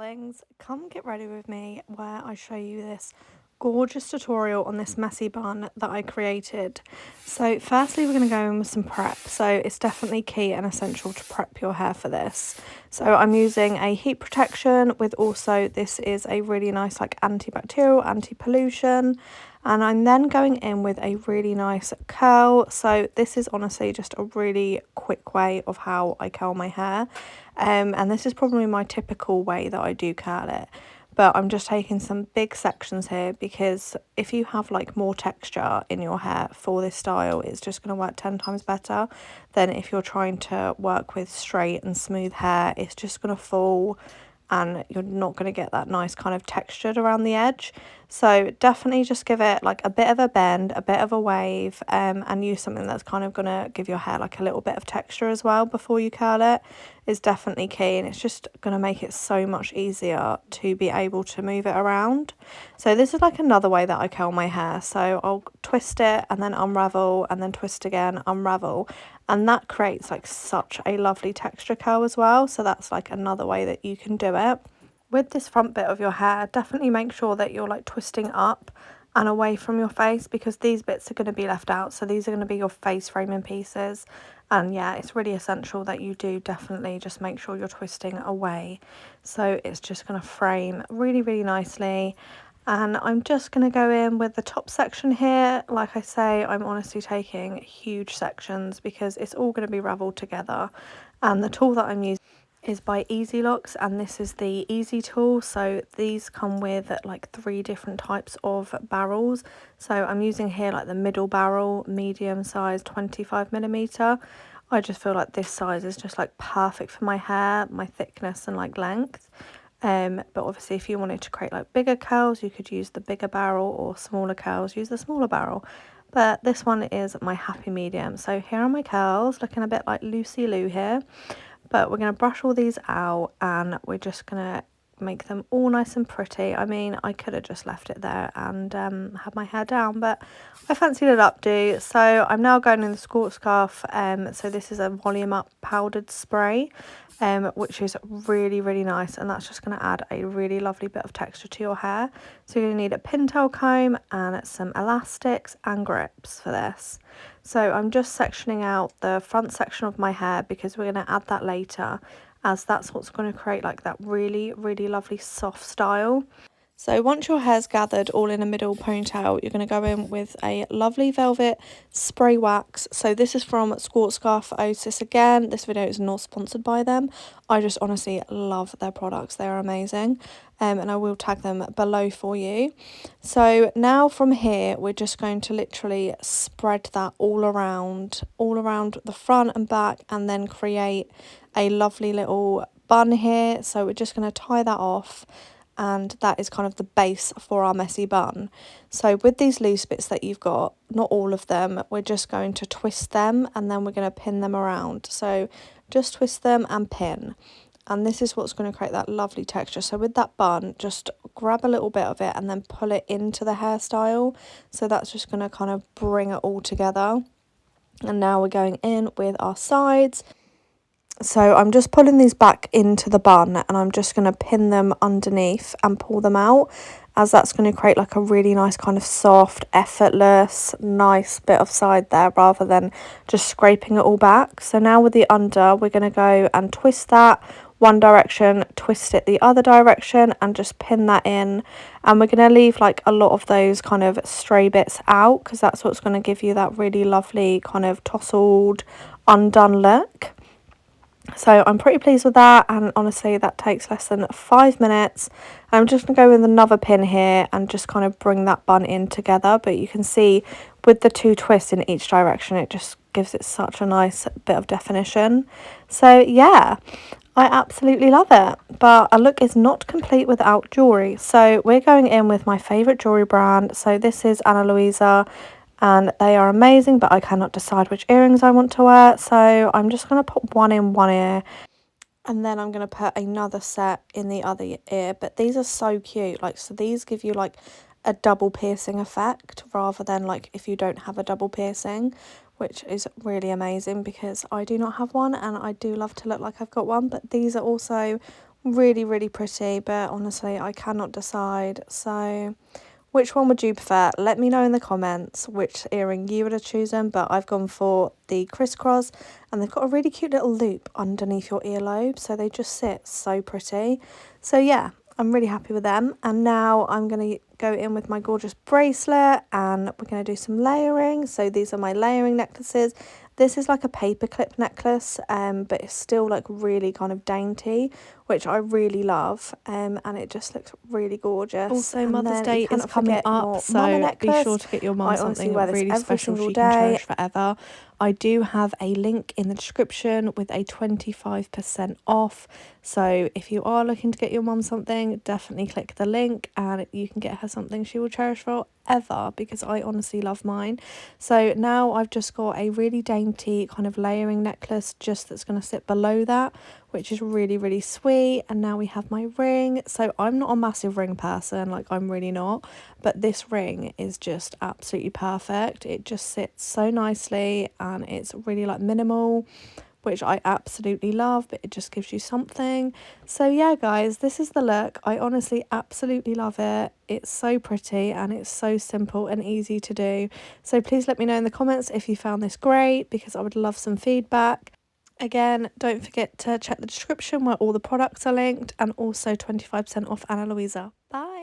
darlings, come get ready with me where I show you this gorgeous tutorial on this messy bun that I created. So firstly we're going to go in with some prep, so it's definitely key and essential to prep your hair for this. So I'm using a heat protection with also this is a really nice like antibacterial, anti-pollution, and I'm then going in with a really nice curl. So this is honestly just a really quick way of how I curl my hair. And this is probably my typical way that I do curl it, but I'm just taking some big sections here because if you have like more texture in your hair for this style, it's just going to work 10 times better than if you're trying to work with straight and smooth hair. It's just going to fall and you're not going to get that nice kind of textured around the edge. So definitely just give it like a bit of a bend, a bit of a wave, and use something that's kind of going to give your hair like a little bit of texture as well before you curl it is definitely key, and it's just going to make it so much easier to be able to move it around. So this is like another way that I curl my hair. So I'll twist it and then unravel and then twist again, unravel, and that creates like such a lovely texture curl as well. So that's like another way that you can do it. With this front bit of your hair, definitely make sure that you're like twisting up and away from your face, because these bits are going to be left out. So these are going to be your face framing pieces, and yeah, it's really essential that you do definitely just make sure you're twisting away, so it's just going to frame really, really nicely. And I'm just going to go in with the top section here. Like I say, I'm honestly taking huge sections because it's all going to be ravelled together, and the tool that I'm using is by Easy Locks, and this is the Easy tool. So these come with like 3 different types of barrels. So I'm using here like the middle barrel, medium size, 25mm. I just feel like this size is just like perfect for my hair, my thickness and like length. But obviously if you wanted to create like bigger curls, you could use the bigger barrel, or smaller curls, use the smaller barrel. But this one is my happy medium. So here are my curls, looking a bit like Lucy Lou here. But we're going to brush all these out and we're just going to make them all nice and pretty. I mean, I could have just left it there and had my hair down, but I fancied an updo. So I'm now going in the Squirt Scarf. So this is a volume up powdered spray, which is really, really nice. And that's just going to add a really lovely bit of texture to your hair. So you're going to need a pintail comb and some elastics and grips for this. So I'm just sectioning out the front section of my hair because we're going to add that later, as that's what's going to create like that really, really lovely soft style. So once your hair's gathered all in a middle ponytail, you're going to go in with a lovely velvet spray wax. So this is from Squirt Scarf Otis again. This video is not sponsored by them. I just honestly love their products. They're amazing. And I will tag them below for you. So now from here, we're just going to literally spread that all around the front and back, and then create a lovely little bun here. So we're just going to tie that off, and that is kind of the base for our messy bun. So with these loose bits that you've got, not all of them, we're just going to twist them and then we're going to pin them around. So just twist them and pin, and this is what's going to create that lovely texture. So with that bun, just grab a little bit of it and then pull it into the hairstyle. So that's just going to kind of bring it all together. And now we're going in with our sides. So I'm just pulling these back into the bun and I'm just going to pin them underneath and pull them out, as that's going to create like a really nice kind of soft, effortless, nice bit of side there rather than just scraping it all back. So now with the under, we're going to go and twist that one direction, twist it the other direction, and just pin that in. And we're going to leave like a lot of those kind of stray bits out, because that's what's going to give you that really lovely kind of tousled, undone look. So I'm pretty pleased with that, and honestly that takes less than 5 minutes. I'm just going to go with another pin here and just kind of bring that bun in together, but you can see with the 2 twists in each direction it just gives it such a nice bit of definition. So yeah, I absolutely love it, but a look is not complete without jewellery. So we're going in with my favourite jewellery brand. So this is Ana Luisa, and they are amazing, but I cannot decide which earrings I want to wear, so I'm just going to put one in one ear and then I'm going to put another set in the other ear. But these are so cute, like, so these give you like a double piercing effect rather than like if you don't have a double piercing, which is really amazing because I do not have one and I do love to look like I've got one. But these are also Really, really pretty, but honestly, I cannot decide. So, which one would you prefer? Let me know in the comments which earring you would have chosen, but I've gone for the crisscross, and they've got a really cute little loop underneath your earlobe, so they just sit so pretty. So yeah, I'm really happy with them. And now I'm going to go in with my gorgeous bracelet, and we're going to do some layering. So these are my layering necklaces. This is like a paperclip necklace, but it's still like really kind of dainty, which I really love, and it just looks really gorgeous. Also, And Mother's then Day you is cannot coming forget up, your so mama be necklace. sure to get your mum I honestly something wear this really every special single she can day. cherish forever. I do have a link in the description with a 25% off. So if you are looking to get your mum something, definitely click the link and you can get her something she will cherish forever, because I honestly love mine. So now I've just got a really dainty kind of layering necklace just that's going to sit below that, which is really, really sweet. And now we have my ring. So I'm not a massive ring person, like I'm really not, but this ring is just absolutely perfect. It just sits so nicely and it's really like minimal, which I absolutely love, but it just gives you something. So yeah, guys, this is the look. I honestly absolutely love it. It's so pretty and it's so simple and easy to do. So please let me know in the comments if you found this great, because I would love some feedback. Again, don't forget to check the description where all the products are linked, and also 25% off Ana Luisa. Bye.